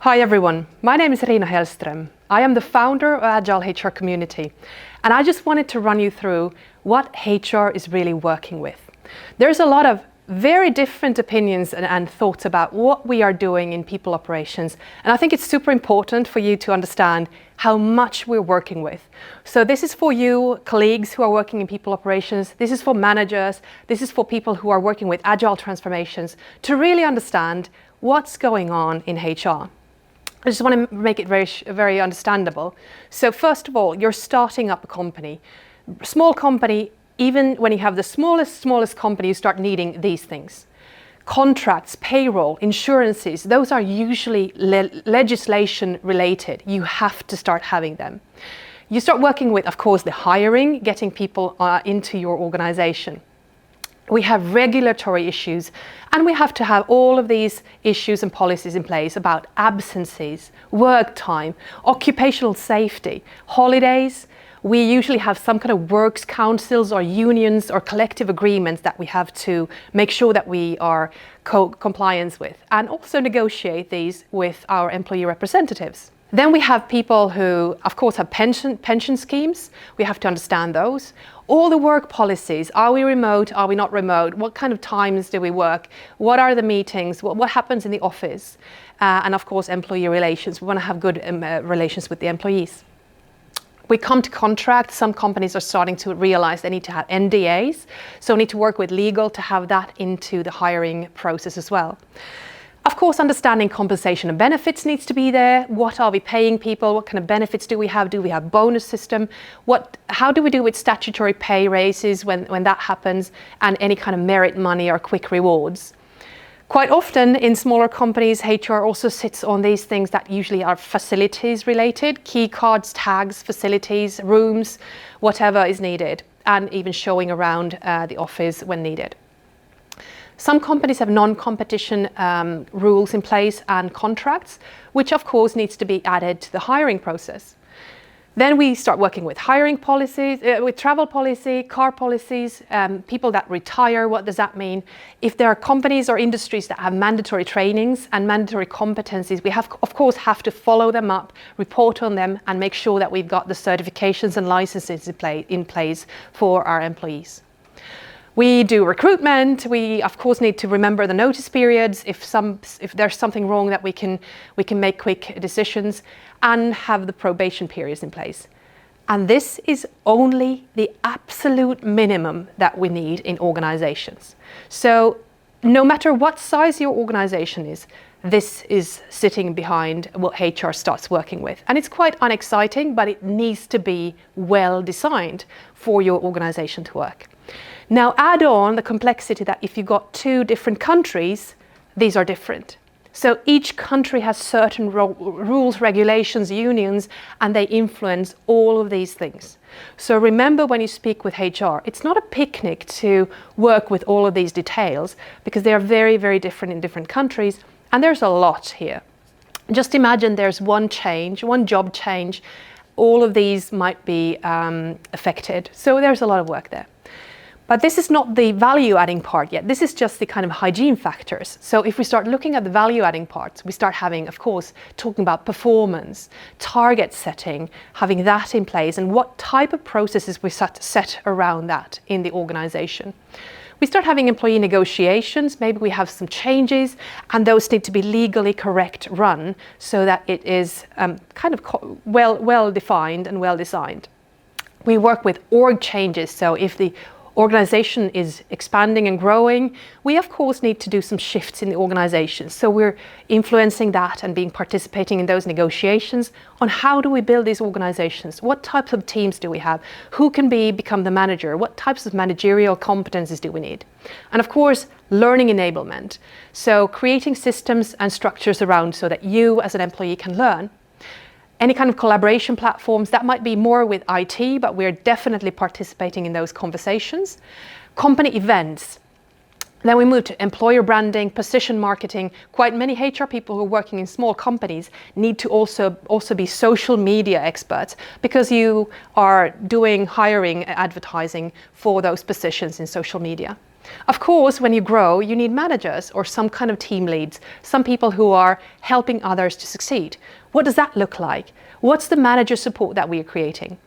Hi everyone, my name is Riina Hellström. I am the founder of Agile HR Community, and I just wanted to run you through what HR is really working with. There's a lot of very different opinions and thoughts about what we are doing in people operations, and I think it's super important for you to understand how much we're working with. So this is for you colleagues who are working in people operations, this is for managers, this is for people who are working with agile transformations, to really understand what's going on in HR. I just want to make it very understandable. So first of all, you're starting up a company. Small company, even when you have the smallest company, you start needing these things. Contracts, payroll, insurances, those are usually legislation related. You have to start having them. You start working with, of course, the hiring, getting people into your organization. We have regulatory issues, and we have to have all of these issues and policies in place about absences, work time, occupational safety, holidays. We usually have some kind of works councils or unions or collective agreements that we have to make sure that we are compliant with, and also negotiate these with our employee representatives. Then we have people who, of course, have pension schemes. We have to understand those. All the work policies, are we remote, are we not remote? What kind of times do we work? What are the meetings? What happens in the office? And of course, employee relations. We want to have good relations with the employees. We come to contracts. Some companies are starting to realize they need to have NDAs. So we need to work with legal to have that into the hiring process as well. Of course, understanding compensation and benefits needs to be there. What are we paying people? What kind of benefits do we have? Do we have bonus system? How do we do with statutory pay raises when that happens, and any kind of merit money or quick rewards? Quite often in smaller companies, HR also sits on these things that usually are facilities related, key cards, tags, facilities, rooms, whatever is needed, and even showing around the office when needed. Some companies have non-competition rules in place and contracts, which of course needs to be added to the hiring process. Then we start working with hiring policies, with travel policy, car policies, people that retire, what does that mean? If there are companies or industries that have mandatory trainings and mandatory competencies, we of course have to follow them up, report on them, and make sure that we've got the certifications and licenses in place for our employees. We do recruitment. We of course need to remember the notice periods if there's something wrong, that we can make quick decisions, and have the probation periods in place. And this is only the absolute minimum that we need in organizations. So no matter what size your organization is, this is sitting behind what HR starts working with. And it's quite unexciting, but it needs to be well designed for your organization to work. Now add on the complexity that if you've got two different countries, these are different. So each country has certain rules, regulations, unions, and they influence all of these things. So remember, when you speak with HR, it's not a picnic to work with all of these details, because they are very different in different countries, and there's a lot here. Just imagine there's one job change, all of these might be affected. So there's a lot of work there. But this is not the value-adding part yet. This is just the kind of hygiene factors. So if we start looking at the value-adding parts, we start having, of course, talking about performance, target setting, having that in place, and what type of processes we set around that in the organization. We start having employee negotiations. Maybe we have some changes, and those need to be legally correct run so that it is kind of well defined and well designed. We work with org changes. So if the organization is expanding and growing, we of course need to do some shifts in the organization. So we're influencing that and participating in those negotiations on how do we build these organizations? What types of teams do we have? Who can become the manager? What types of managerial competencies do we need? And of course, learning enablement. So creating systems and structures around so that you as an employee can learn. Any kind of collaboration platforms, that might be more with IT, but we're definitely participating in those conversations. Company events. Then we move to employer branding, position marketing. Quite many HR people who are working in small companies need to also be social media experts, because you are doing hiring advertising for those positions in social media. Of course, when you grow, you need managers or some kind of team leads, some people who are helping others to succeed. What does that look like? What's the manager support that we are creating?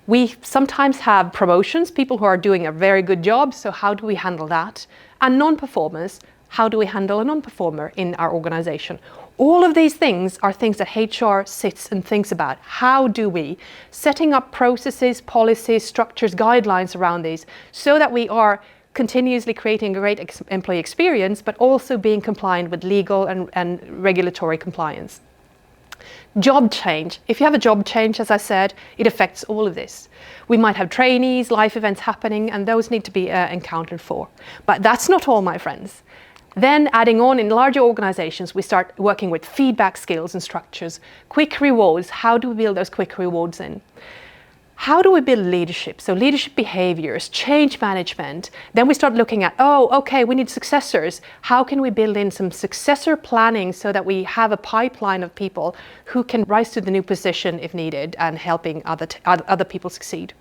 We sometimes have promotions, people who are doing a very good job, so how do we handle that? And non-performers, how do we handle a non-performer in our organization? All of these things are things that HR sits and thinks about. How do we, setting up processes, policies, structures, guidelines around these, so that we are continuously creating a great employee experience, but also being compliant with legal and regulatory compliance. Job change. If you have a job change, as I said, it affects all of this. We might have trainees, life events happening, and those need to be accounted for. But that's not all, my friends. Then adding on, in larger organizations, we start working with feedback skills and structures, quick rewards. How do we build those quick rewards in? How do we build leadership? So leadership behaviors, change management. Then we start looking at, okay, we need successors. How can we build in some successor planning so that we have a pipeline of people who can rise to the new position if needed and helping other people succeed?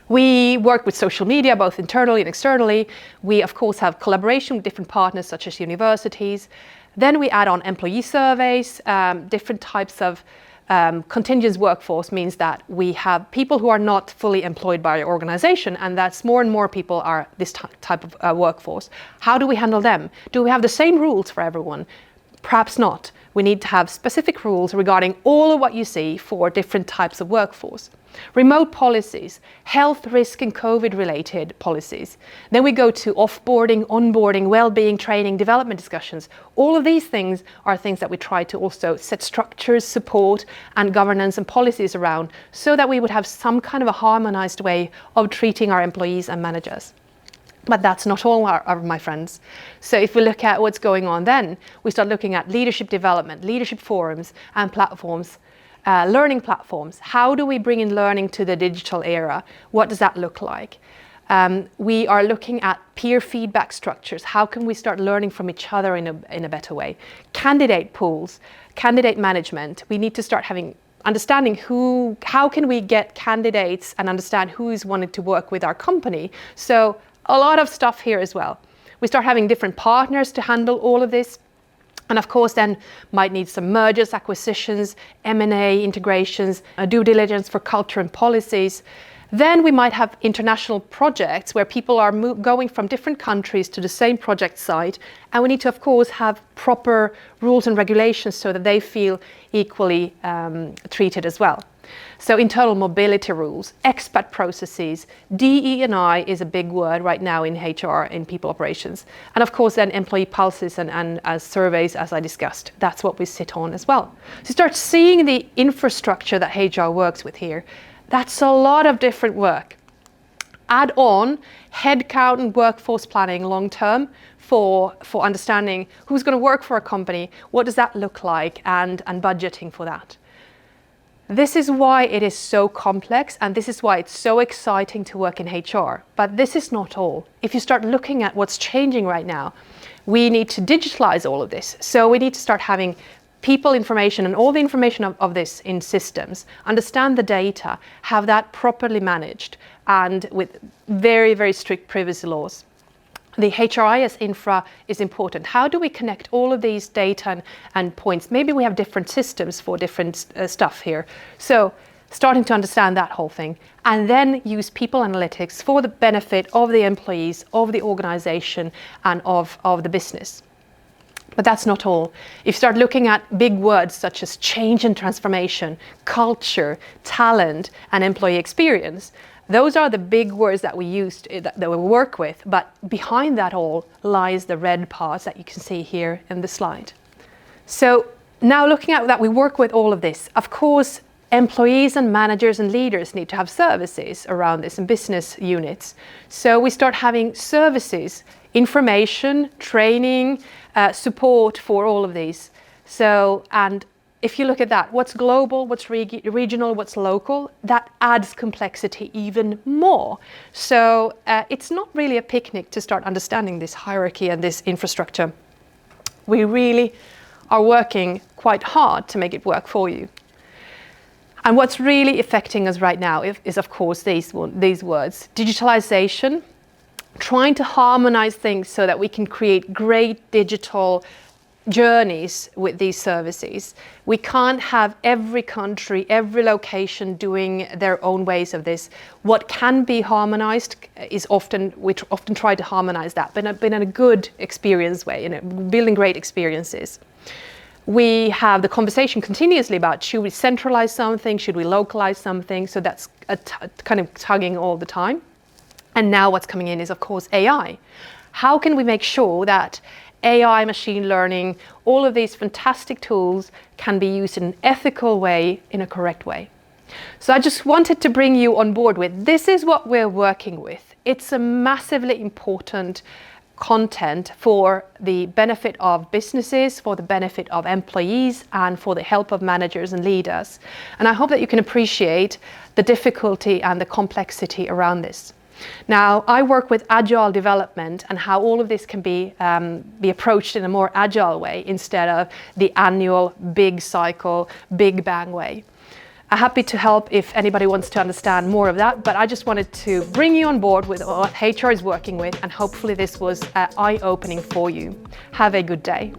We work with social media, both internally and externally. We, of course, have collaboration with different partners, such as universities. Then we add on employee surveys, different types of contingent workforce means that we have people who are not fully employed by our organization, and that's more and more people are this type of workforce. How do we handle them? Do we have the same rules for everyone? Perhaps not. We need to have specific rules regarding all of what you see for different types of workforce. Remote policies, health risk and COVID related policies. Then we go to offboarding, onboarding, well-being, training, development discussions. All of these things are things that we try to also set structures, support and governance and policies around, so that we would have some kind of a harmonized way of treating our employees and managers. But that's not all, my friends. So if we look at what's going on then, we start looking at leadership development, leadership forums and platforms. Learning platforms. How do we bring in learning to the digital era? What does that look like? We are looking at peer feedback structures. How can we start learning from each other in a better way? Candidate pools, candidate management. We need to start understanding how can we get candidates and understand who is wanting to work with our company. So a lot of stuff here as well. We start having different partners to handle all of this. And of course, then might need some mergers, acquisitions, M&A, integrations, due diligence for culture and policies. Then we might have international projects where people are going from different countries to the same project site. And we need to, of course, have proper rules and regulations so that they feel equally treated as well. So internal mobility rules, expat processes, DE&I is a big word right now in HR, in people operations. And of course then employee pulses and as surveys, as I discussed, that's what we sit on as well. So you start seeing the infrastructure that HR works with here. That's a lot of different work. Add on headcount and workforce planning long term for understanding who's going to work for a company, what does that look like, and budgeting for that. This is why it is so complex, and this is why it's so exciting to work in HR. But this is not all. If you start looking at what's changing right now, we need to digitalize all of this. So we need to start having people information and all the information of this in systems, understand the data, have that properly managed, and with very, very strict privacy laws. The HRIS infra is important. How do we connect all of these data and points? Maybe we have different systems for different stuff here. So starting to understand that whole thing, and then use people analytics for the benefit of the employees, of the organization, and of the business. But that's not all. If you start looking at big words such as change and transformation, culture, talent, and employee experience, those are the big words that we use, that we work with, but behind that all lies the red parts that you can see here in the slide. So now looking at that, we work with all of this. Of course, employees and managers and leaders need to have services around this and business units. So we start having services, information, training, support for all of these. So, and if you look at that, what's global, what's regional, what's local, that adds complexity even more. So it's not really a picnic to start understanding this hierarchy and this infrastructure. We really are working quite hard to make it work for you. And what's really affecting us right now is of course these words: digitalization, trying to harmonize things so that we can create great digital journeys with these services. We can't have every country, every location doing their own ways of this. What can be harmonized is we often try to harmonize that, but in a good experience way, building great experiences. We have the conversation continuously about, should we centralize something, should we localize something? So that's kind of tugging all the time. And now what's coming in is, of course, AI. How can we make sure that AI, machine learning, all of these fantastic tools can be used in an ethical way, in a correct way? So I just wanted to bring you on board with, this is what we're working with. It's a massively important content for the benefit of businesses, for the benefit of employees, and for the help of managers and leaders. And I hope that you can appreciate the difficulty and the complexity around this. Now, I work with agile development and how all of this can be approached in a more agile way instead of the annual big cycle, big bang way. I'm happy to help if anybody wants to understand more of that, but I just wanted to bring you on board with what HR is working with, and hopefully this was eye-opening for you. Have a good day.